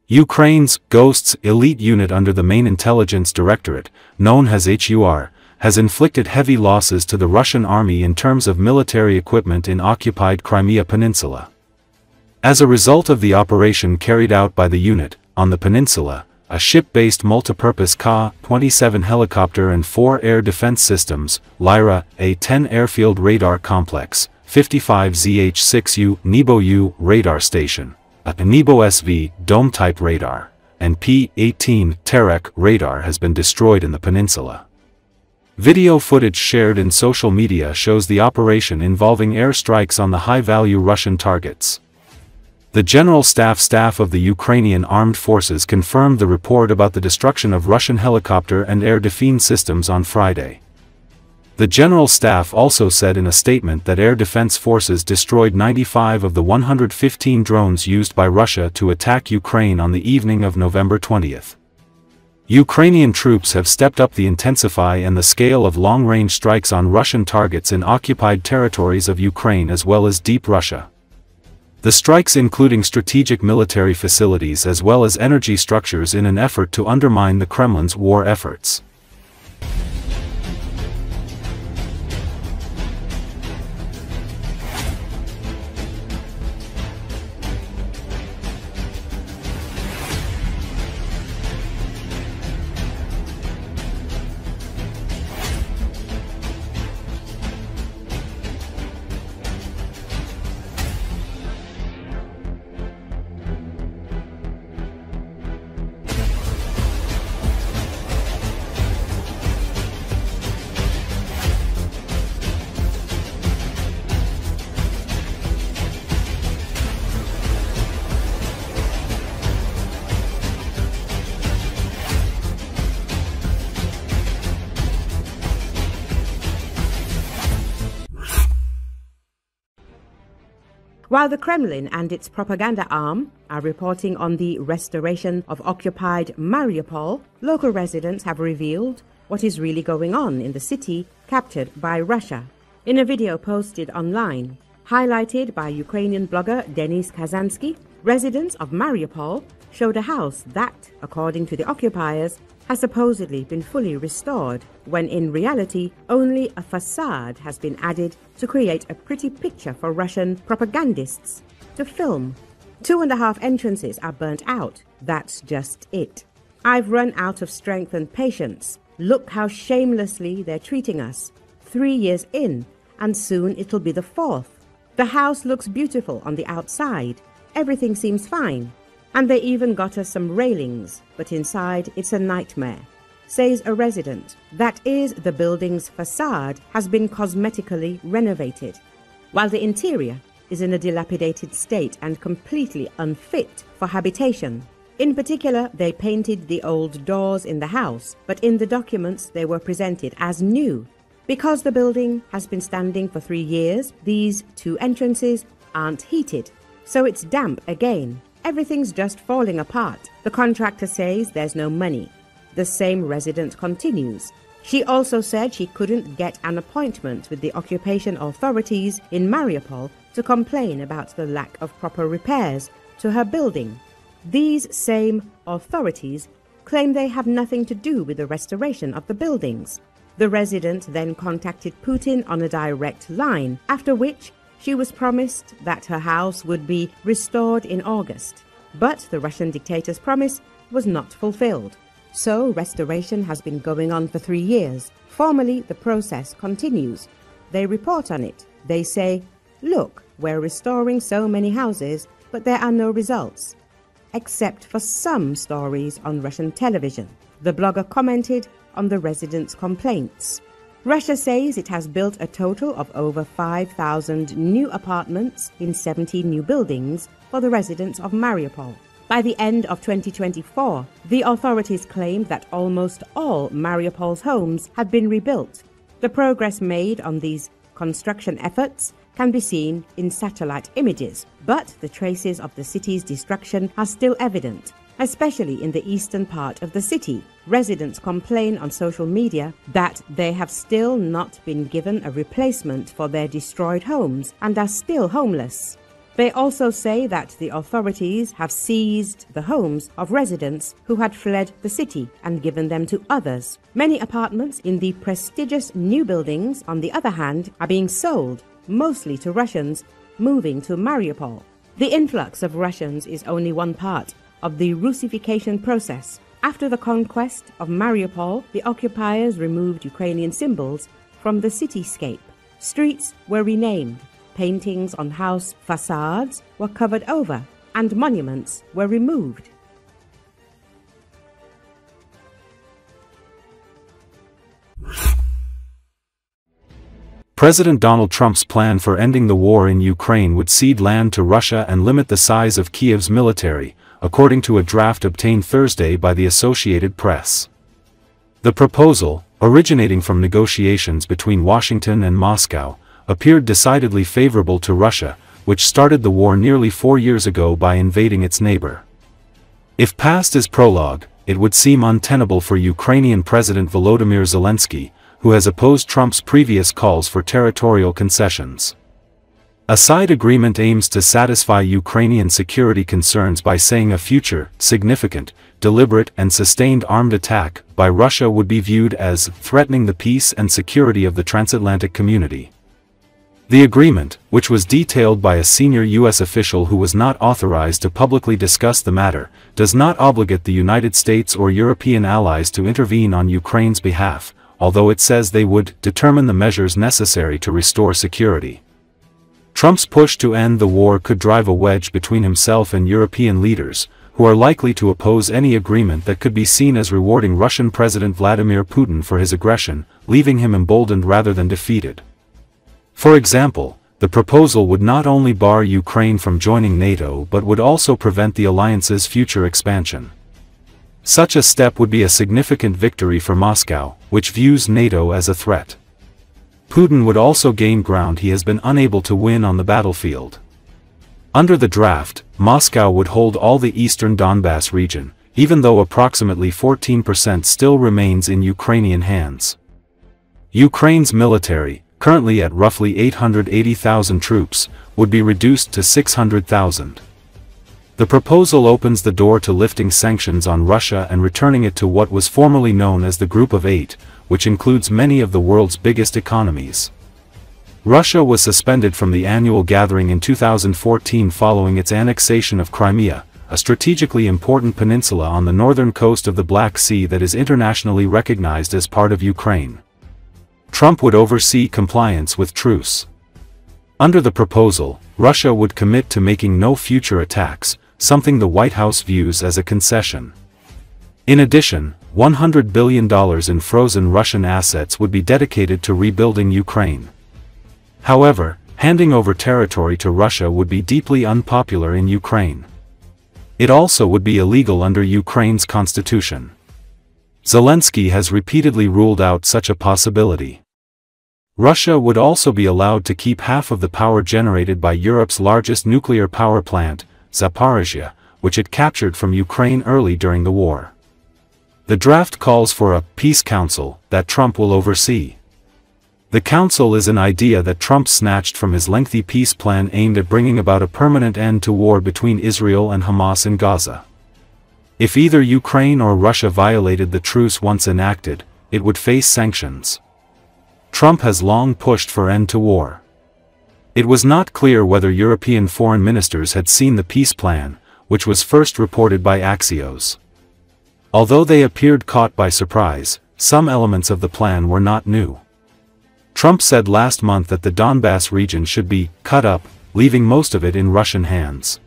Ukraine's Ghosts elite unit under the main intelligence directorate, known as HUR, has inflicted heavy losses to the Russian army in terms of military equipment in occupied Crimea Peninsula. As a result of the operation carried out by the unit, on the peninsula, a ship-based multipurpose Ka-27 helicopter and 4 air defense systems, Lyra, a 10 airfield radar complex, 55 ZH-6U Nebo-U radar station, a Nebo-SV dome-type radar, and P-18 Terek radar has been destroyed in the peninsula. Video footage shared in social media shows the operation involving airstrikes on the high-value Russian targets. The General Staff of the Ukrainian Armed Forces confirmed the report about the destruction of Russian helicopter and air defense systems on Friday. The General Staff also said in a statement that air defense forces destroyed 95 of the 115 drones used by Russia to attack Ukraine on the evening of November 20th. Ukrainian troops have stepped up the intensity and the scale of long-range strikes on Russian targets in occupied territories of Ukraine as well as deep Russia. The strikes including strategic military facilities as well as energy structures in an effort to undermine the Kremlin's war efforts. While the Kremlin and its propaganda arm are reporting on the restoration of occupied Mariupol, local residents have revealed what is really going on in the city captured by Russia. In a video posted online, highlighted by Ukrainian blogger Denis Kazansky, residents of Mariupol showed a house that, according to the occupiers, has supposedly been fully restored, when in reality only a facade has been added to create a pretty picture for Russian propagandists to film. 2.5 entrances are burnt out. That's just it. I've run out of strength and patience. Look how shamelessly they're treating us. 3 years in, and soon it'll be the 4th. The house looks beautiful on the outside. Everything seems fine. And they even got us some railings, but inside it's a nightmare, says a resident. That is, the building's facade has been cosmetically renovated, while the interior is in a dilapidated state and completely unfit for habitation. In particular, they painted the old doors in the house, but in the documents they were presented as new. Because the building has been standing for 3 years, these 2 entrances aren't heated, so it's damp again. Everything's just falling apart. The contractor says there's no money. The same resident continues. She also said she couldn't get an appointment with the occupation authorities in Mariupol to complain about the lack of proper repairs to her building. These same authorities claim they have nothing to do with the restoration of the buildings. The resident then contacted Putin on a direct line, after which she was promised that her house would be restored in August. But the Russian dictator's promise was not fulfilled. So restoration has been going on for 3 years. Formally, the process continues. They report on it. They say, look, we're restoring so many houses, but there are no results, except for some stories on Russian television. The blogger commented on the residents' complaints. Russia says it has built a total of over 5,000 new apartments in 70 new buildings for the residents of Mariupol. By the end of 2024, the authorities claimed that almost all Mariupol's homes had been rebuilt. The progress made on these construction efforts can be seen in satellite images, but the traces of the city's destruction are still evident, especially in the eastern part of the city. Residents complain on social media that they have still not been given a replacement for their destroyed homes and are still homeless. They also say that the authorities have seized the homes of residents who had fled the city and given them to others. Many apartments in the prestigious new buildings, on the other hand, are being sold, mostly to Russians moving to Mariupol. The influx of Russians is only one part of the Russification process. After the conquest of Mariupol, the occupiers removed Ukrainian symbols from the cityscape. Streets were renamed. Paintings on house facades were covered over, and monuments were removed. President Donald Trump's plan for ending the war in Ukraine would cede land to Russia and limit the size of Kiev's military, according to a draft obtained Thursday by the Associated Press. The proposal, originating from negotiations between Washington and Moscow, appeared decidedly favorable to Russia, which started the war nearly 4 years ago by invading its neighbor. If passed as prologue, it would seem untenable for Ukrainian President Volodymyr Zelensky, who has opposed Trump's previous calls for territorial concessions. A side agreement aims to satisfy Ukrainian security concerns by saying a future, significant, deliberate and sustained armed attack by Russia would be viewed as threatening the peace and security of the transatlantic community. The agreement, which was detailed by a senior U.S. official who was not authorized to publicly discuss the matter, does not obligate the United States or European allies to intervene on Ukraine's behalf, although it says they would determine the measures necessary to restore security. Trump's push to end the war could drive a wedge between himself and European leaders, who are likely to oppose any agreement that could be seen as rewarding Russian President Vladimir Putin for his aggression, leaving him emboldened rather than defeated. For example, the proposal would not only bar Ukraine from joining NATO but would also prevent the alliance's future expansion. Such a step would be a significant victory for Moscow, which views NATO as a threat. Putin would also gain ground he has been unable to win on the battlefield. Under the draft, Moscow would hold all the eastern Donbass region, even though approximately 14% still remains in Ukrainian hands. Ukraine's military, currently at roughly 880,000 troops, would be reduced to 600,000. The proposal opens the door to lifting sanctions on Russia and returning it to what was formerly known as the Group of Eight, which includes many of the world's biggest economies. Russia was suspended from the annual gathering in 2014 following its annexation of Crimea, a strategically important peninsula on the northern coast of the Black Sea that is internationally recognized as part of Ukraine. Trump would oversee compliance with truce. Under the proposal, Russia would commit to making no future attacks, something the White House views as a concession. In addition, $100 billion in frozen Russian assets would be dedicated to rebuilding Ukraine. However, handing over territory to Russia would be deeply unpopular in Ukraine. It also would be illegal under Ukraine's constitution. Zelensky has repeatedly ruled out such a possibility. Russia would also be allowed to keep half of the power generated by Europe's largest nuclear power plant, Zaporizhzhia, which it captured from Ukraine early during the war. The draft calls for a peace council that Trump will oversee. The council is an idea that Trump snatched from his lengthy peace plan aimed at bringing about a permanent end to war between Israel and Hamas in Gaza. If either Ukraine or Russia violated the truce once enacted, it would face sanctions. Trump has long pushed for end to war. It was not clear whether European foreign ministers had seen the peace plan, which was first reported by Axios. Although they appeared caught by surprise, some elements of the plan were not new. Trump said last month that the Donbass region should be cut up, leaving most of it in Russian hands.